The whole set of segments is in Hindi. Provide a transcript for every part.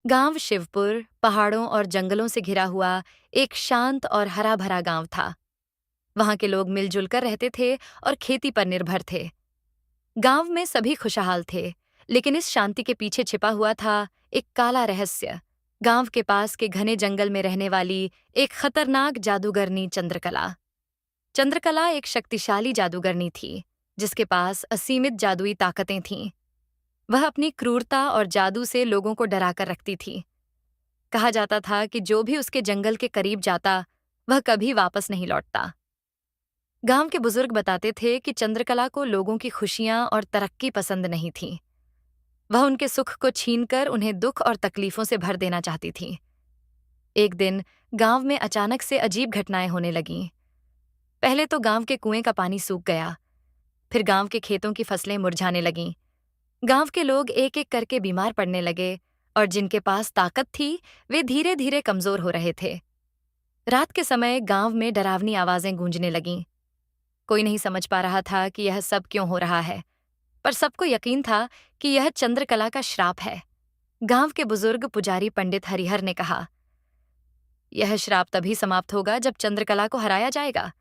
गांव शिवपुर पहाड़ों और जंगलों से घिरा हुआ एक शांत और हरा भरा गांव था। वहां के लोग मिलजुल कर रहते थे और खेती पर निर्भर थे। गांव में सभी खुशहाल थे, लेकिन इस शांति के पीछे छिपा हुआ था एक काला रहस्य। गांव के पास के घने जंगल में रहने वाली एक खतरनाक जादूगरनी चंद्रकला। चंद्रकला एक शक्तिशाली जादूगरनी थी, जिसके पास असीमित जादुई ताकतें थीं। वह अपनी क्रूरता और जादू से लोगों को डराकर रखती थी। कहा जाता था कि जो भी उसके जंगल के करीब जाता, वह कभी वापस नहीं लौटता। गांव के बुजुर्ग बताते थे कि चंद्रकला को लोगों की खुशियां और तरक्की पसंद नहीं थी। वह उनके सुख को छीनकर उन्हें दुख और तकलीफों से भर देना चाहती थी। एक दिन गांव में अचानक से अजीब घटनाएं होने लगीं। पहले तो गांव के कुएं का पानी सूख गया, फिर गांव के खेतों की फसलें मुरझाने लगीं। गांव के लोग एक एक करके बीमार पड़ने लगे, और जिनके पास ताकत थी, वे धीरे धीरे कमजोर हो रहे थे। रात के समय गांव में डरावनी आवाजें गूंजने लगीं। कोई नहीं समझ पा रहा था कि यह सब क्यों हो रहा है, पर सबको यकीन था कि यह चंद्रकला का श्राप है। गांव के बुजुर्ग पुजारी पंडित हरिहर ने कहा, यह श्राप तभी समाप्त होगा जब चंद्रकला को हराया जाएगा,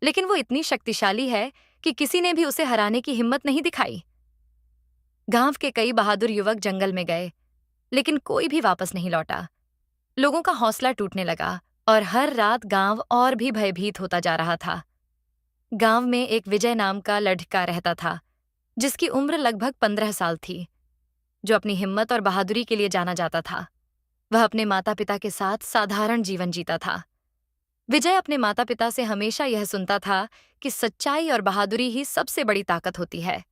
लेकिन वो इतनी शक्तिशाली है कि किसी ने भी उसे हराने की हिम्मत नहीं दिखाई। गांव के कई बहादुर युवक जंगल में गए, लेकिन कोई भी वापस नहीं लौटा। लोगों का हौसला टूटने लगा, और हर रात गांव और भी भयभीत होता जा रहा था। गांव में एक विजय नाम का लड़का रहता था, जिसकी उम्र लगभग 15 साल थी, जो अपनी हिम्मत और बहादुरी के लिए जाना जाता था। वह अपने माता पिता के साथ साधारण जीवन जीता था। विजय अपने माता पिता से हमेशा यह सुनता था कि सच्चाई और बहादुरी ही सबसे बड़ी ताकत होती है।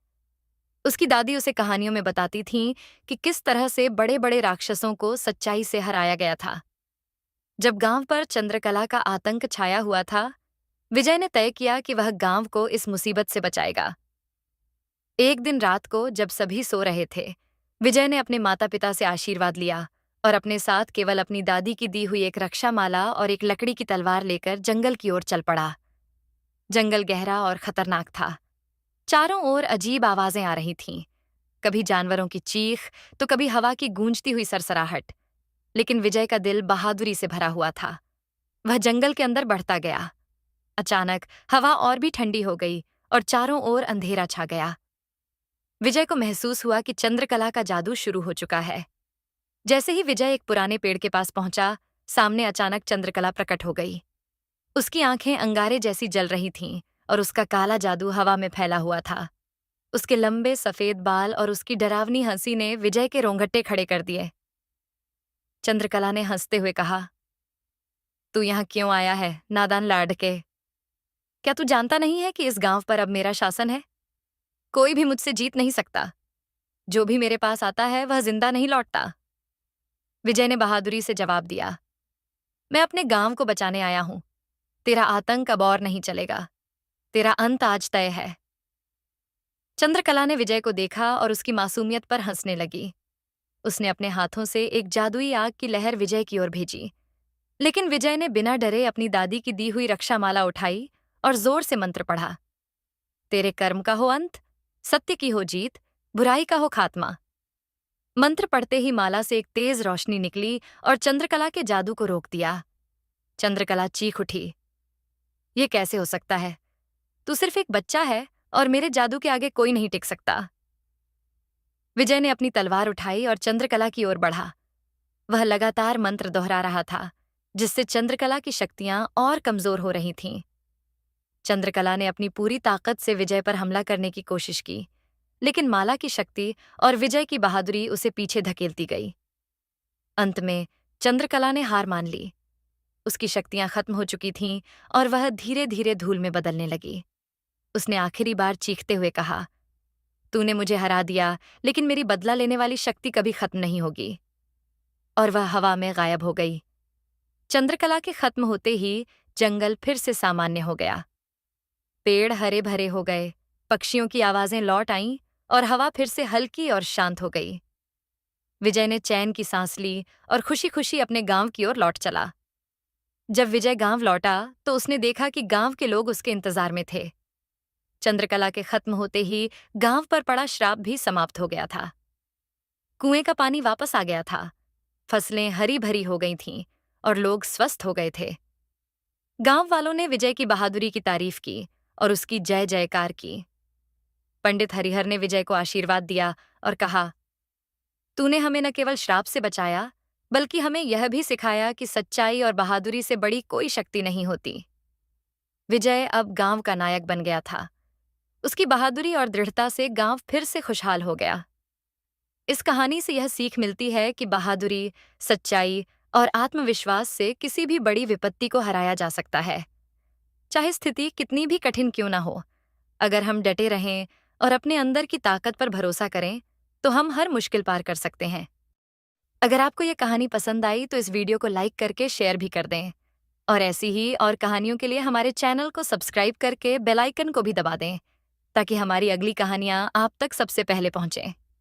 उसकी दादी उसे कहानियों में बताती थीं कि किस तरह से बड़े बड़े राक्षसों को सच्चाई से हराया गया था। जब गांव पर चंद्रकला का आतंक छाया हुआ था, विजय ने तय किया कि वह गांव को इस मुसीबत से बचाएगा। एक दिन रात को जब सभी सो रहे थे, विजय ने अपने माता पिता से आशीर्वाद लिया और अपने साथ केवल अपनी दादी की दी हुई एक रक्षामाला और एक लकड़ी की तलवार लेकर जंगल की ओर चल पड़ा। जंगल गहरा और खतरनाक था। चारों ओर अजीब आवाजें आ रही थीं, कभी जानवरों की चीख, तो कभी हवा की गूंजती हुई सरसराहट। लेकिन विजय का दिल बहादुरी से भरा हुआ था। वह जंगल के अंदर बढ़ता गया। अचानक हवा और भी ठंडी हो गई और चारों ओर अंधेरा छा गया। विजय को महसूस हुआ कि चंद्रकला का जादू शुरू हो चुका है। जैसे ही विजय एक पुराने पेड़ के पास पहुंचा, सामने अचानक चंद्रकला प्रकट हो गई। उसकी आंखें अंगारे जैसी जल रही थीं और उसका काला जादू हवा में फैला हुआ था। उसके लंबे सफेद बाल और उसकी डरावनी हंसी ने विजय के रोंगटे खड़े कर दिए। चंद्रकला ने हंसते हुए कहा, तू यहाँ क्यों आया है, नादान लाडके? क्या तू जानता नहीं है कि इस गांव पर अब मेरा शासन है? कोई भी मुझसे जीत नहीं सकता। जो भी मेरे पास आता है वह जिंदा नहीं लौटता। विजय ने बहादुरी से जवाब दिया, मैं अपने गांव को बचाने आया हूं। तेरा आतंक अब और नहीं चलेगा। तेरा अंत आज तय है। चंद्रकला ने विजय को देखा और उसकी मासूमियत पर हंसने लगी। उसने अपने हाथों से एक जादुई आग की लहर विजय की ओर भेजी, लेकिन विजय ने बिना डरे अपनी दादी की दी हुई रक्षामाला उठाई और जोर से मंत्र पढ़ा। तेरे कर्म का हो अंत, सत्य की हो जीत, बुराई का हो खात्मा। मंत्र पढ़ते ही माला से एक तेज रोशनी निकली और चंद्रकला के जादू को रोक दिया। चंद्रकला चीख उठी, ये कैसे हो सकता है? तू सिर्फ एक बच्चा है और मेरे जादू के आगे कोई नहीं टिक सकता। विजय ने अपनी तलवार उठाई और चंद्रकला की ओर बढ़ा। वह लगातार मंत्र दोहरा रहा था, जिससे चंद्रकला की शक्तियां और कमजोर हो रही थीं। चंद्रकला ने अपनी पूरी ताकत से विजय पर हमला करने की कोशिश की, लेकिन माला की शक्ति और विजय की बहादुरी उसे पीछे धकेलती गई। अंत में चंद्रकला ने हार मान ली। उसकी शक्तियां खत्म हो चुकी थीं और वह धीरे धीरे धूल में बदलने लगी। उसने आखिरी बार चीखते हुए कहा, तूने मुझे हरा दिया, लेकिन मेरी बदला लेने वाली शक्ति कभी खत्म नहीं होगी। और वह हवा में गायब हो गई। चंद्रकला के खत्म होते ही जंगल फिर से सामान्य हो गया। पेड़ हरे भरे हो गए, पक्षियों की आवाजें लौट आईं और हवा फिर से हल्की और शांत हो गई। विजय ने चैन की सांस ली और खुशी खुशी अपने गांव की ओर लौट चला। जब विजय गांव लौटा तो उसने देखा कि गांव के लोग उसके इंतजार में थे। चंद्रकला के खत्म होते ही गांव पर पड़ा श्राप भी समाप्त हो गया था। कुएं का पानी वापस आ गया था फसलें हरी भरी हो गई थीं और लोग स्वस्थ हो गए थे। गांव वालों ने विजय की बहादुरी की तारीफ की और उसकी जय जयकार की। पंडित हरिहर ने विजय को आशीर्वाद दिया और कहा, तूने हमें न केवल श्राप से बचाया, बल्कि हमें यह भी सिखाया कि सच्चाई और बहादुरी से बड़ी कोई शक्ति नहीं होती। विजय अब गांव का नायक बन गया था। उसकी बहादुरी और दृढ़ता से गांव फिर से खुशहाल हो गया। इस कहानी से यह सीख मिलती है कि बहादुरी, सच्चाई और आत्मविश्वास से किसी भी बड़ी विपत्ति को हराया जा सकता है, चाहे स्थिति कितनी भी कठिन क्यों ना हो। अगर हम डटे रहें और अपने अंदर की ताकत पर भरोसा करें, तो हम हर मुश्किल पार कर सकते हैं। अगर आपको यह कहानी पसंद आई तो इस वीडियो को लाइक करके शेयर भी कर दें और ऐसी ही और कहानियों के लिए हमारे चैनल को सब्सक्राइब करके बेल आइकन को भी दबा दें, ताकि हमारी अगली कहानियां आप तक सबसे पहले पहुंचें।